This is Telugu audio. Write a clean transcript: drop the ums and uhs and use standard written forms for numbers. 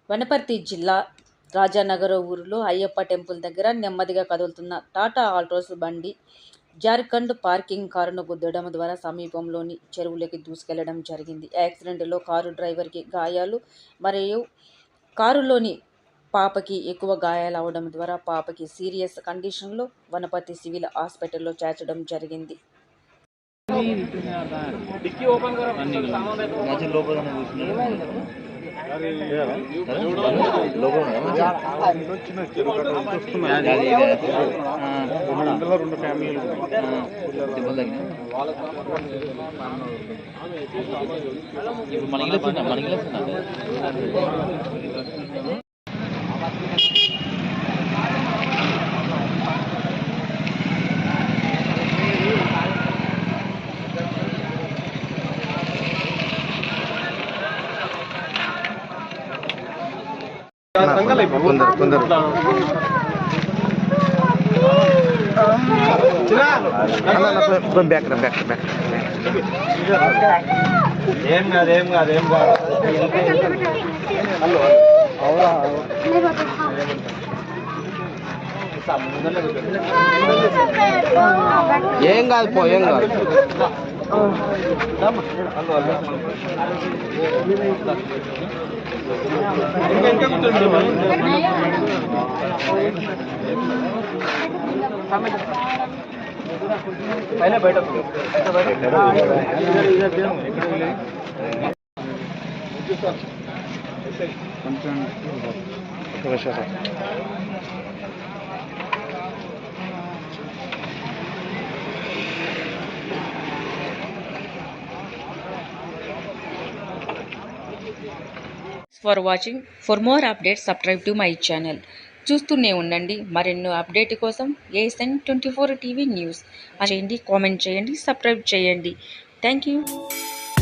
వనపర్తి జిల్లా రాజానగర ఊరిలో అయ్యప్ప టెంపుల్ దగ్గర నెమ్మదిగా కదులుతున్న టాటా ఆల్ట్రోస్ బండి జార్ఖండ్ పార్కింగ్ కారును గుద్దడం ద్వారా సమీపంలోని చెరువులోకి దూసుకెళ్లడం జరిగింది. యాక్సిడెంట్లో కారు డ్రైవర్కి గాయాలు మరియు కారులోని పాపకి ఎక్కువ గాయాలు అవడం ద్వారా పాపకి సీరియస్ కండిషన్లో వనపర్తి సివిల్ హాస్పిటల్లో చేర్చడం జరిగింది. ఏం కాదు పో, ఏం కాదు. పైన బయట for watching. For more updates subscribe to my channel. చూస్తూనే ఉండండి మరెన్నో అప్డేట్ కోసం ASN24 టీవీ న్యూస్. చేయండి, కామెంట్ చేయండి, సబ్స్క్రైబ్ చేయండి. Thank you.